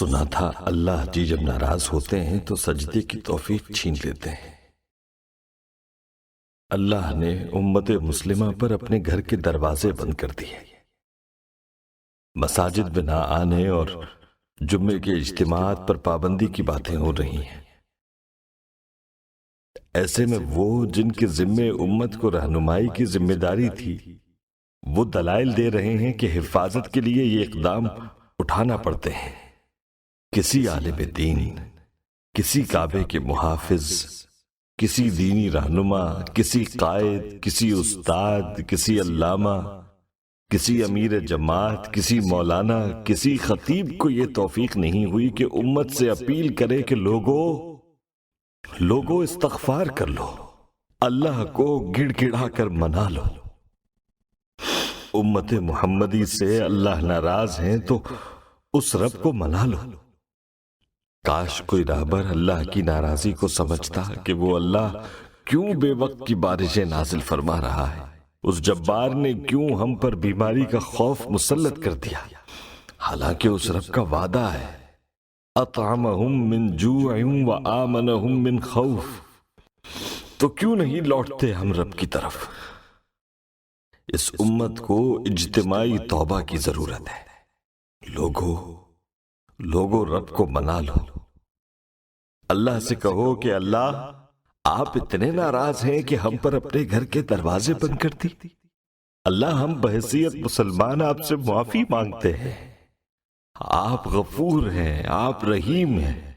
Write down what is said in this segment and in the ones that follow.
سنا تھا اللہ جی جب ناراض ہوتے ہیں تو سجدے کی توفیق چھین لیتے ہیں۔ اللہ نے امت مسلمہ پر اپنے گھر کے دروازے بند کر دیے، مساجد میں نہ آنے اور جمعے کے اجتماعات پر پابندی کی باتیں ہو رہی ہیں۔ ایسے میں وہ جن کے ذمے امت کو رہنمائی کی ذمہ داری تھی، وہ دلائل دے رہے ہیں کہ حفاظت کے لیے یہ اقدام اٹھانا پڑتے ہیں۔ کسی عالم دین، کسی کعبے کے محافظ، کسی دینی رہنما، کسی قائد، کسی استاد، کسی علامہ، کسی امیر جماعت، کسی مولانا، کسی خطیب کو یہ توفیق نہیں ہوئی کہ امت سے اپیل کرے کہ لوگوں استغفار کر لو، اللہ کو گڑ گڑا کر منا لو۔ امت محمدی سے اللہ ناراض ہیں تو اس رب کو منا لو۔ کاش کوئی راہبر اللہ کی ناراضی کو سمجھتا کہ وہ اللہ کیوں بے وقت کی بارشیں نازل فرما رہا ہے، اس جبار نے کیوں ہم پر بیماری کا خوف مسلط کر دیا، حالانکہ اس رب کا وعدہ ہے اطعمہم من جوع وآمنہم من خوف۔ تو کیوں نہیں لوٹتے ہم رب کی طرف؟ اس امت کو اجتماعی توبہ کی ضرورت ہے۔ لوگوں رب کو منا لو۔ اللہ سے کہو کہ اللہ آپ اتنے ناراض ہیں کہ ہم پر اپنے گھر کے دروازے بند کر دی۔ اللہ ہم بحیثیت مسلمان آپ سے معافی مانگتے ہیں۔ آپ غفور ہیں، آپ رحیم ہیں۔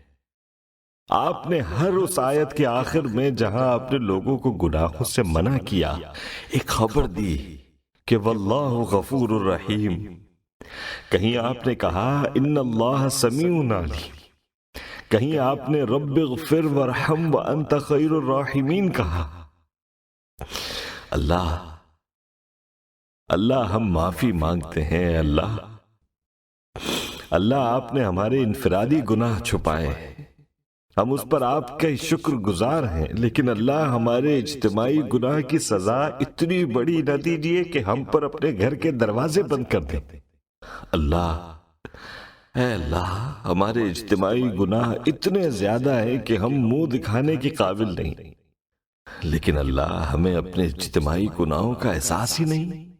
آپ نے ہر اس آیت کے آخر میں جہاں آپ نے لوگوں کو گناہوں سے منع کیا، ایک خبر دی کہ واللہ غفور الرحیم۔ کہیں آپ نے کہا ان اللہ سمیع علیم، کہیں آپ نے رب اغفر وارحم وانت خیر الراحمین کہا۔ اللہ ہم معافی مانگتے ہیں۔ اللہ آپ نے ہمارے انفرادی گناہ چھپائے ہیں، ہم اس پر آپ کا شکر گزار ہیں، لیکن اللہ ہمارے اجتماعی گناہ کی سزا اتنی بڑی نہ دیجیے کہ ہم پر اپنے گھر کے دروازے بند کر دیں۔ اے اللہ ہمارے اجتماعی گناہ اتنے زیادہ ہیں کہ ہم منہ دکھانے کے قابل نہیں، لیکن اللہ ہمیں اپنے اجتماعی گناہوں کا احساس ہی نہیں۔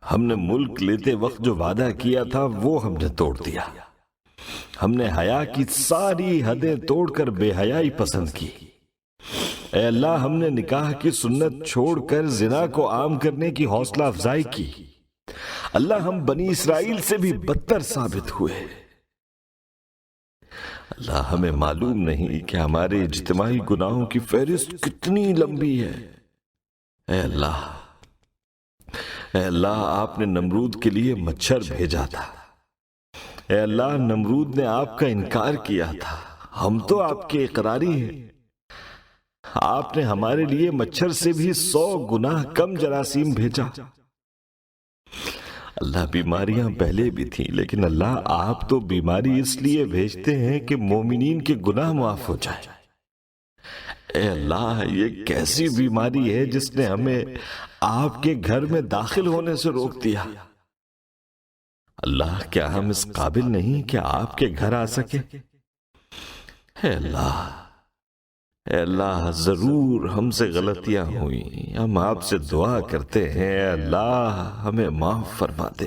ہم نے ملک لیتے وقت جو وعدہ کیا تھا وہ ہم نے توڑ دیا، ہم نے حیا کی ساری حدیں توڑ کر بے حیائی پسند کی۔ اے اللہ ہم نے نکاح کی سنت چھوڑ کر زنا کو عام کرنے کی حوصلہ افزائی کی۔ اللہ ہم بنی اسرائیل سے بھی بدتر ثابت ہوئے۔ اللہ ہمیں معلوم نہیں کہ ہمارے اجتماعی گناہوں کی فہرست کتنی لمبی ہے۔ اے اللہ آپ نے نمرود کے لیے مچھر بھیجا تھا۔ اے اللہ نمرود نے آپ کا انکار کیا تھا، ہم تو آپ کے اقراری ہیں۔ آپ نے ہمارے لیے مچھر سے بھی 100 گنا کم جراثیم بھیجا۔ اللہ بیماریاں پہلے بھی تھیں، لیکن اللہ آپ تو بیماری اس لیے بھیجتے ہیں کہ مومنین کے گناہ معاف ہو جائیں۔ اے اللہ یہ کیسی بیماری ہے جس نے ہمیں آپ کے گھر میں داخل ہونے سے روک دیا؟ اللہ کیا ہم اس قابل نہیں کہ آپ کے گھر آ سکے؟ اے اللہ ضرور ہم سے غلطیاں ہوئیں، ہم آپ سے دعا کرتے ہیں اے اللہ ہمیں معاف فرما دے۔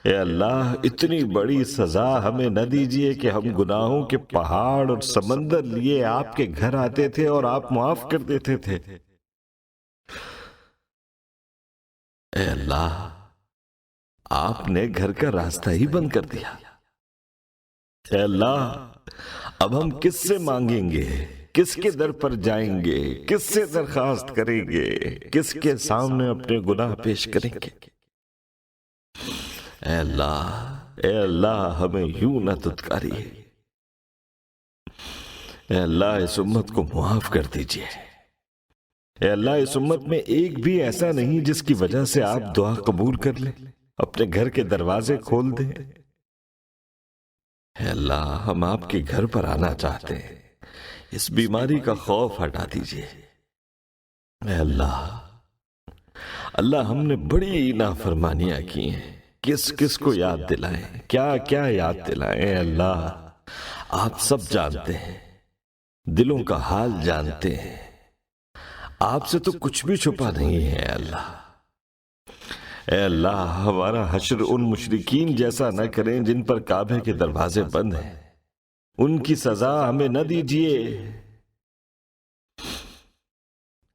اے اللہ اتنی بڑی سزا ہمیں نہ دیجیے کہ ہم گناہوں کے پہاڑ اور سمندر لیے آپ کے گھر آتے تھے اور آپ معاف کر دیتے تھے۔ اے اللہ آپ نے گھر کا راستہ ہی بند کر دیا۔ اے اللہ اب ہم کس سے مانگیں گے، کس کے در پر جائیں گے، کس سے درخواست کریں گے، کس کے سامنے اپنے گناہ پیش کریں گے؟ اے اللہ ہمیں یوں نہ دھتکاریے۔ اے اللہ اس امت کو معاف کر دیجیے۔ اے اللہ اس امت میں ایک بھی ایسا نہیں جس کی وجہ سے آپ دعا قبول کر لیں، اپنے گھر کے دروازے کھول دیں۔ اے اللہ ہم آپ کے گھر پر آنا چاہتے ہیں، اس بیماری کا خوف ہٹا دیجیے۔ اے اللہ ہم نے بڑی نافرمانیاں کی ہیں، کس کس کو یاد دلائیں، کیا کیا یاد دلائیں۔ اے اللہ آپ سب جانتے ہیں، دلوں کا حال جانتے ہیں، آپ سے تو کچھ بھی چھپا نہیں ہے۔ اے اللہ، اے اللہ ہمارا حشر ان مشرکین جیسا نہ کریں جن پر کعبے کے دروازے بند ہیں، ان کی سزا ہمیں نہ دیجیے۔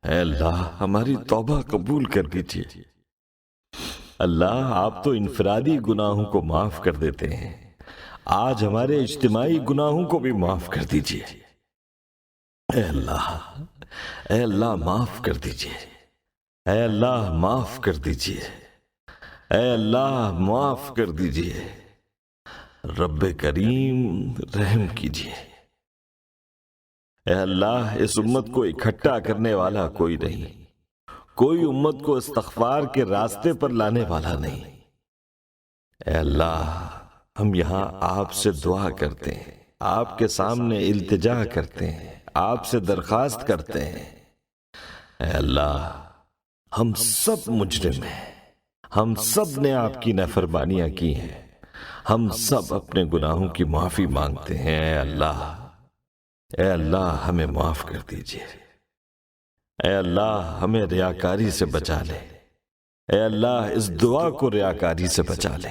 اے اللہ ہماری توبہ قبول کر لیجیے۔ اللہ آپ تو انفرادی گناہوں کو معاف کر دیتے ہیں، آج ہمارے اجتماعی گناہوں کو بھی معاف کر دیجیے۔ اے اللہ معاف کر دیجیے، اے اللہ معاف کر دیجیے، اے اللہ معاف کر دیجیے۔ رب کریم رحم کیجیے۔ اے اللہ اس امت کو اکٹھا کرنے والا کوئی نہیں، کوئی امت کو استغفار کے راستے پر لانے والا نہیں۔ اے اللہ ہم یہاں آپ سے دعا کرتے ہیں، آپ کے سامنے التجا کرتے ہیں، آپ سے درخواست کرتے ہیں۔ اے اللہ ہم سب مجرم ہیں، ہم سب نے آپ کی نافرمانیاں کی ہیں، ہم سب اپنے گناہوں کی معافی مانگتے ہیں۔ اے اللہ ہمیں معاف کر دیجیے۔ اے اللہ ہمیں ریاکاری سے بچا لے۔ اے اللہ اس دعا کو ریاکاری سے بچا لے۔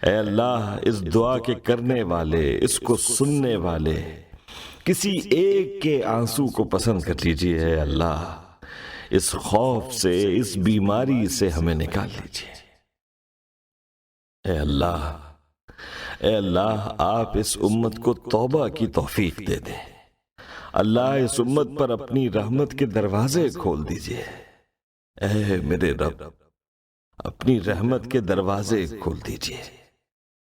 اے اللہ اس دعا کے کرنے والے، اس کو سننے والے کسی ایک کے آنسو کو پسند کر لیجیے۔ اے اللہ اس خوف سے، اس بیماری سے ہمیں نکال لیجیے۔ اے اللہ آپ اس امت کو توبہ کی توفیق دے دیں۔ اللہ اس امت پر اپنی رحمت کے دروازے کھول دیجیے۔ اے میرے رب اپنی رحمت کے دروازے کھول دیجیے۔